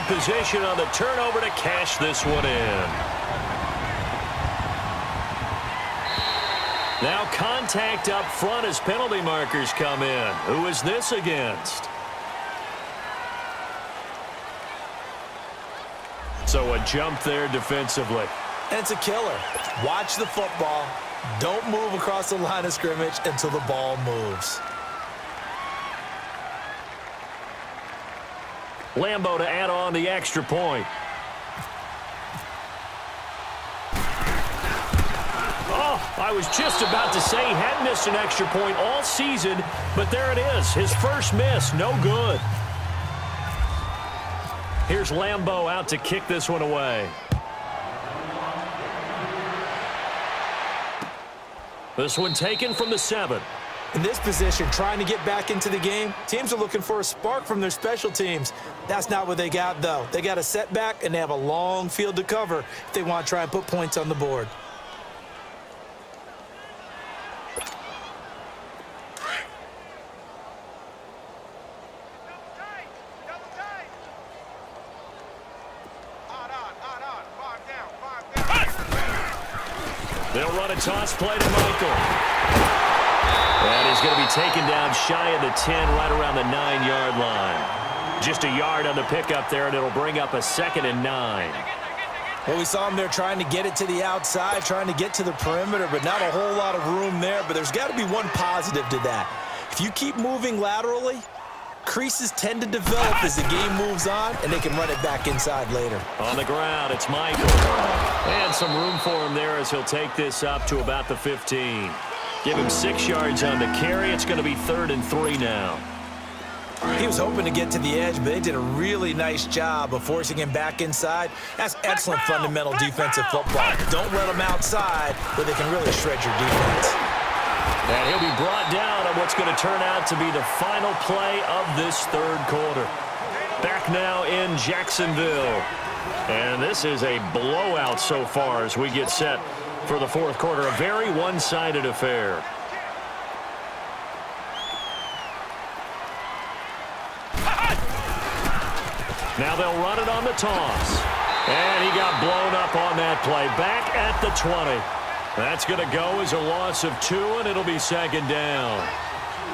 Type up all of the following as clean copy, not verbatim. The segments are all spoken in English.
position on the turnover to cash this one in. Now contact up front as penalty markers come in. Who is this against? So a jump there defensively. And it's a killer. Watch the football. Don't move across the line of scrimmage until the ball moves. Lambo to add on the extra point. Oh, I was just about to say he hadn't missed an extra point all season, but there it is. His first miss, no good. Here's Lambo out to kick this one away. This one taken from the 7. In this position, trying to get back into the game, teams are looking for a spark from their special teams. That's not what they got, though. They got a setback, and they have a long field to cover if they want to try and put points on the board. They'll run a toss play to Michael. And he's going to be taken down shy of the 10, right around the 9-yard line. Just a yard on the pickup there, and it'll bring up a 2nd and 9. Well, we saw him there trying to get it to the outside, trying to get to the perimeter, but not a whole lot of room there. But there's got to be one positive to that. If you keep moving laterally, creases tend to develop as the game moves on, and they can run it back inside later. On the ground, it's Michael. And some room for him there as he'll take this up to about the 15. Give him 6 yards on the carry. It's going to be 3rd and 3 now. He was hoping to get to the edge, but they did a really nice job of forcing him back inside. That's excellent fundamental defensive football. Don't let him outside where they can really shred your defense. And he'll be brought down on what's going to turn out to be the final play of this 3rd quarter. Back now in Jacksonville. And this is a blowout so far as we get set for the 4th quarter. A very one-sided affair. Now they'll run it on the toss. And he got blown up on that play. Back at the 20. That's going to go as a loss of 2, and it'll be 2nd down.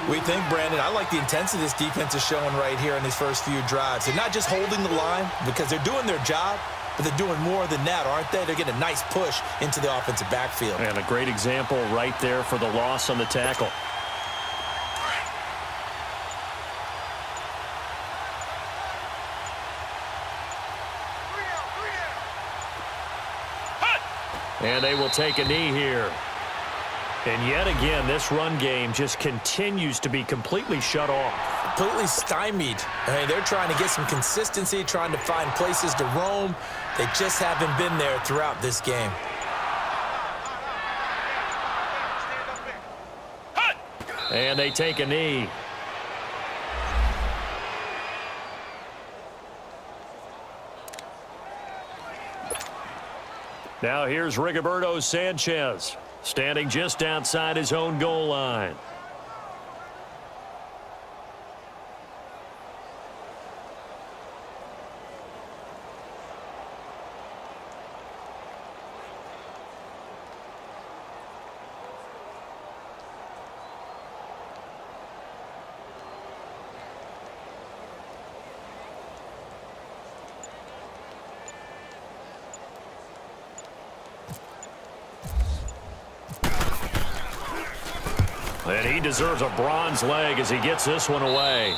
We think, Brandon, I like the intensity this defense is showing right here in these first few drives. They're not just holding the line because they're doing their job, but they're doing more than that, aren't they? They're getting a nice push into the offensive backfield. And a great example right there for the loss on the tackle. And they will take a knee here. And yet again, this run game just continues to be completely shut off. Completely stymied. I mean, they're trying to get some consistency, trying to find places to roam. They just haven't been there throughout this game. And they take a knee. Now here's Rigoberto Sanchez, standing just outside his own goal line. And he deserves a bronze leg as he gets this one away.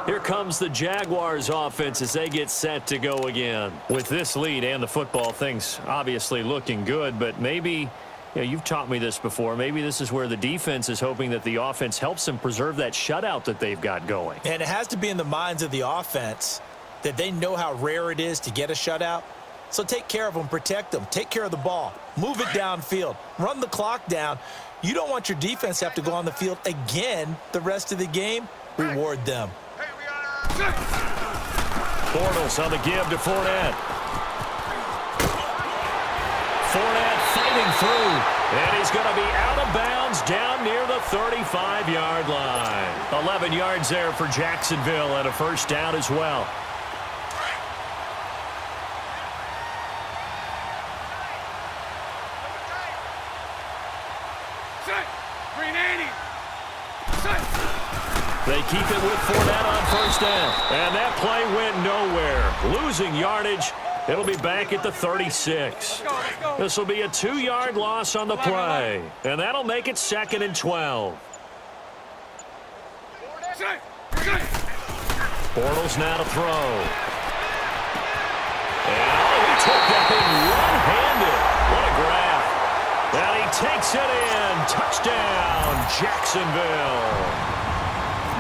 Here comes the Jaguars offense as they get set to go again. With this lead and the football, things obviously looking good, but maybe, you've taught me this before, maybe this is where the defense is hoping that the offense helps them preserve that shutout that they've got going. And it has to be in the minds of the offense that they know how rare it is to get a shutout. So take care of them, protect them, take care of the ball, move it downfield, run the clock down. You don't want your defense to have to go on the field again the rest of the game. Reward them. Bortles on the give to Fournette. Fournette fighting through. And he's going to be out of bounds down near the 35-yard line. 11 yards there for Jacksonville and a first down as well. They keep it with Fournette on first down. And that play went nowhere. Losing yardage. It'll be back at the 36. This will be a 2-yard loss on the play. And that'll make it 2nd and 12. Bortles now to throw. And he took that thing one-handed. What a grab. And he takes it in. Touchdown, Jacksonville.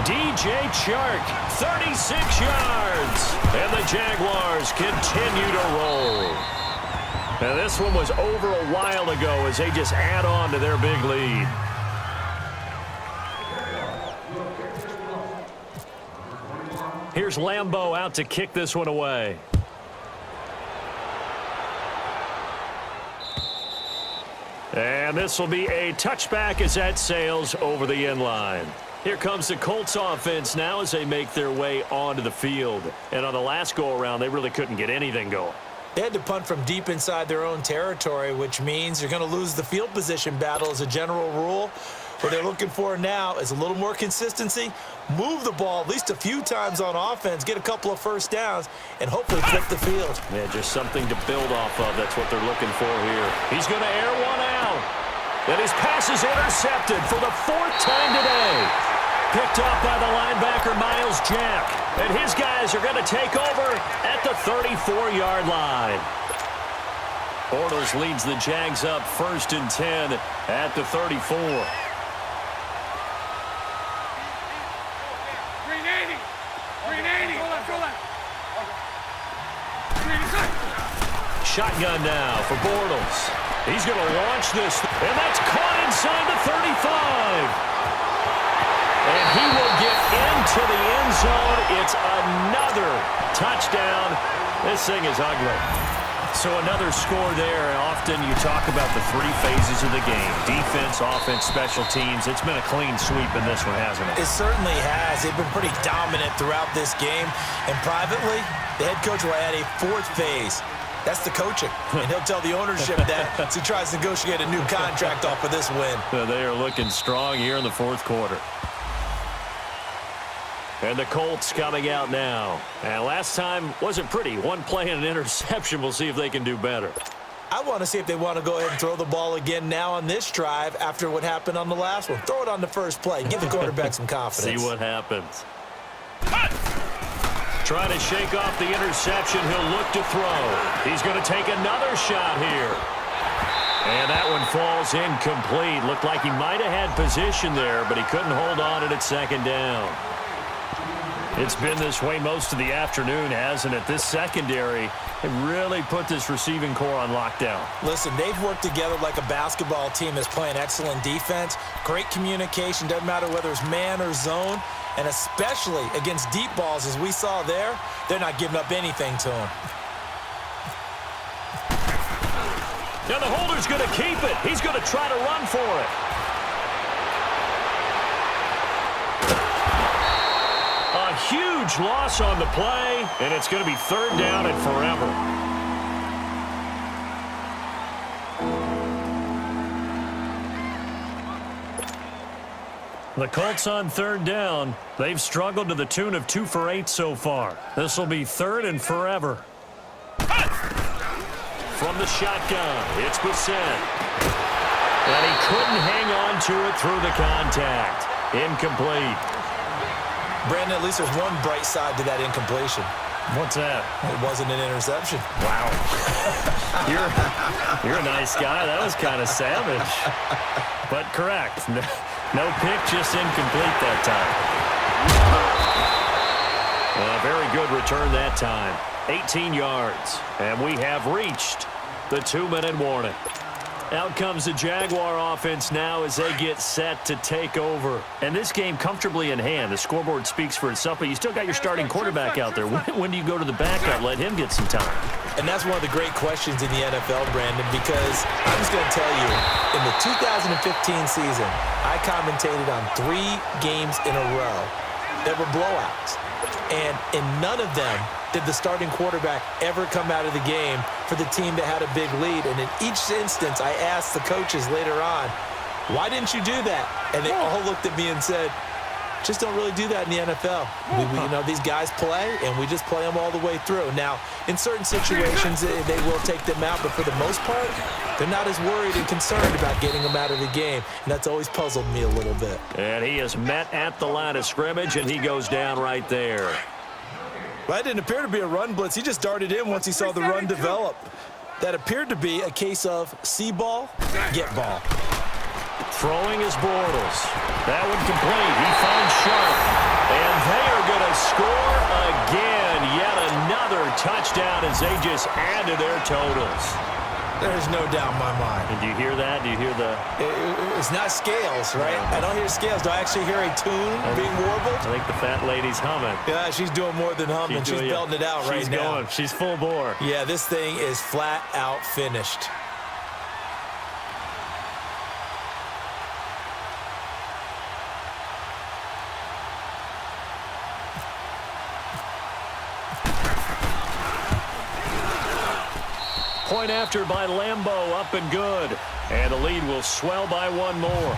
DJ Chark, 36 yards. And the Jaguars continue to roll. And this one was over a while ago as they just add on to their big lead. Here's Lambeau out to kick this one away. And this will be a touchback as that sails over the end line. Here comes the Colts offense now as they make their way onto the field. And on the last go-around, they really couldn't get anything going. They had to punt from deep inside their own territory, which means you're going to lose the field position battle as a general rule. What they're looking for now is a little more consistency, move the ball at least a few times on offense, get a couple of first downs, and hopefully flip the field. Yeah, just something to build off of. That's what they're looking for here. He's going to air one out. And his pass is intercepted for the 4th time today. Picked up by the linebacker, Miles Jack. And his guys are going to take over at the 34-yard line. Bortles leads the Jags up 1st and 10 at the 34. Shotgun now for Bortles. He's going to launch this, and that's caught inside the 35. And he will get into the end zone. It's another touchdown. This thing is ugly. So another score there. Often you talk about the 3 phases of the game. Defense, offense, special teams. It's been a clean sweep in this one, hasn't it? It certainly has. They've been pretty dominant throughout this game. And privately, the head coach will add a 4th phase. That's the coaching. And he'll tell the ownership that as he tries to negotiate a new contract off of this win. They are looking strong here in the 4th quarter. And the Colts coming out now. And last time wasn't pretty. 1 play and an interception. We'll see if they can do better. I want to see if they want to go ahead and throw the ball again now on this drive after what happened on the last one. Throw it on the first play. Give the quarterback some confidence. See what happens. Trying to shake off the interception. He'll look to throw. He's going to take another shot here. And that one falls incomplete. Looked like he might have had position there, but he couldn't hold on to it at 2nd down. It's been this way most of the afternoon, hasn't it? This secondary really put this receiving core on lockdown. Listen, they've worked together like a basketball team that's playing excellent defense. Great communication. Doesn't matter whether it's man or zone. And especially against deep balls, as we saw there, they're not giving up anything to them. Now the holder's going to keep it. He's going to try to run for it. A huge loss on the play, and it's going to be 3rd down and forever. The Colts on 3rd down. They've struggled to the tune of 2 for 8 so far. This will be 3rd and forever. From the shotgun, it's Bissett. And he couldn't hang on to it through the contact. Incomplete. Brandon, at least there's one bright side to that incompletion. What's that? It wasn't an interception. Wow. You're a nice guy. That was kind of savage. But correct. No pick, just incomplete that time. A very good return that time. 18 yards. And we have reached the 2-minute warning. Out comes the Jaguar offense now as they get set to take over. And this game comfortably in hand. The scoreboard speaks for itself, but you still got your starting quarterback out there. When do you go to the backup? Let him get some time. And that's one of the great questions in the NFL, Brandon, because I'm just going to tell you, in the 2015 season, I commentated on 3 games in a row that were blowouts. And in none of them did the starting quarterback ever come out of the game for the team that had a big lead. And in each instance, I asked the coaches later on, why didn't you do that? And they all looked at me and said, just don't really do that in the NFL. These guys play, and we just play them all the way through. Now, in certain situations, they will take them out, but for the most part, they're not as worried and concerned about getting them out of the game, and that's always puzzled me a little bit. And he is met at the line of scrimmage, and he goes down right there. Well, that didn't appear to be a run blitz. He just darted in once he saw the run develop. That appeared to be a case of see ball, get ball. Throwing is Bortles. That one complete. He finds Sharp. And they are going to score again. Yet another touchdown as they just add to their totals. There's no doubt in my mind. And do you hear that? Do you hear the... It's not scales, right? I don't hear scales. Do I actually hear a tune being warbled? I think the fat lady's humming. Yeah, she's doing more than humming. She's belting it out right now. She's full bore. Yeah, this thing is flat out finished. Point after by Lambeau, up and good. And the lead will swell by one more.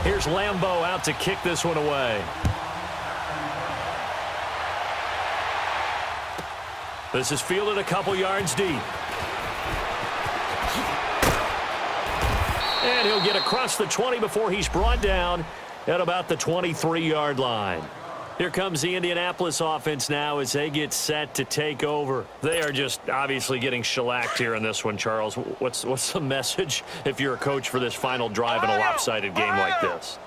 Here's Lambeau out to kick this one away. This is fielded a couple yards deep. And he'll get across the 20 before he's brought down at about the 23-yard line. Here comes the Indianapolis offense now as they get set to take over. They are just obviously getting shellacked here in this one, Charles. What's the message if you're a coach for this final drive in a lopsided game like this?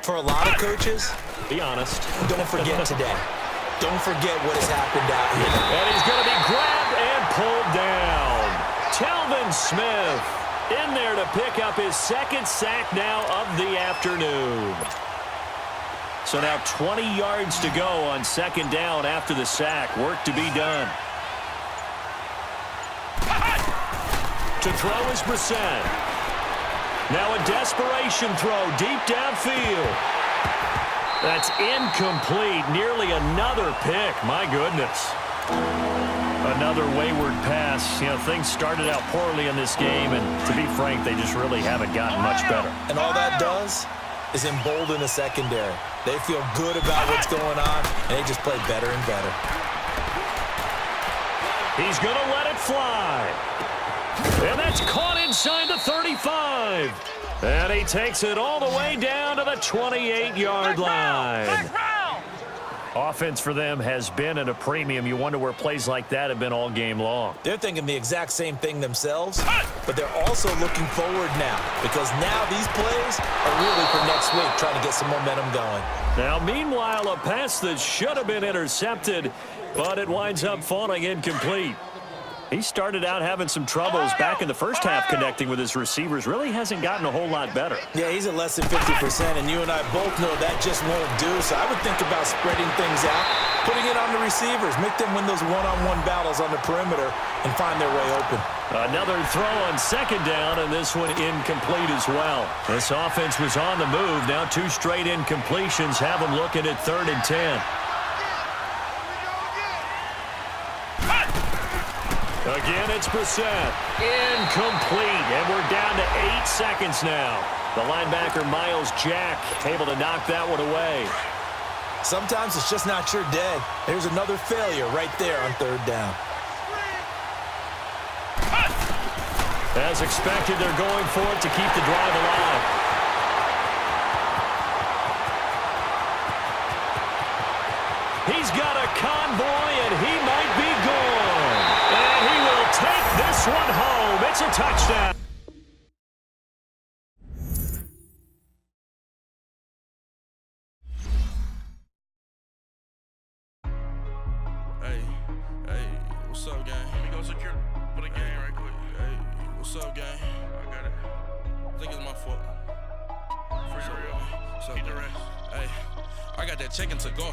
For a lot of coaches, be honest. Don't forget today. Don't forget what has happened out here. And he's going to be grabbed and pulled down. Telvin Smith in there to pick up his second sack now of the afternoon. So now 20 yards to go on second down after the sack. Work to be done. To throw is Brissett. Now a desperation throw deep downfield. That's incomplete. Nearly another pick. My goodness. Another wayward pass. Things started out poorly in this game, and to be frank, they just really haven't gotten much better. And all that does is embolden the secondary. They feel good about what's going on, and they just play better and better. He's going to let it fly. And that's caught inside the 35. And he takes it all the way down to the 28-yard line. Offense for them has been at a premium. You wonder where plays like that have been all game long. They're thinking the exact same thing themselves, but they're also looking forward now because now these plays are really for next week, trying to get some momentum going. Now, meanwhile, a pass that should have been intercepted, but it winds up falling incomplete. He started out having some troubles back in the first half connecting with his receivers. Really hasn't gotten a whole lot better. Yeah, he's at less than 50%, and you and I both know that just won't do. So I would think about spreading things out, putting it on the receivers, make them win those one-on-one battles on the perimeter and find their way open. Another throw on second down, and this one incomplete as well. This offense was on the move. Now 2 straight incompletions have them looking at 3rd and 10. Again, it's Brissett. Incomplete, and we're down to 8 seconds now. The linebacker, Miles Jack, able to knock that one away. Sometimes it's just not your day. There's another failure right there on 3rd down. As expected, they're going for it to keep the drive alive. He's got a convoy, and he might be gone. And he will take this this one home. It's a touchdown. Hey, what's up, gang? Let me go secure for the game right quick. Hey, what's up, gang? I got it. I think it's my fault. For real. Keep the rest. Hey, I got that chicken to go.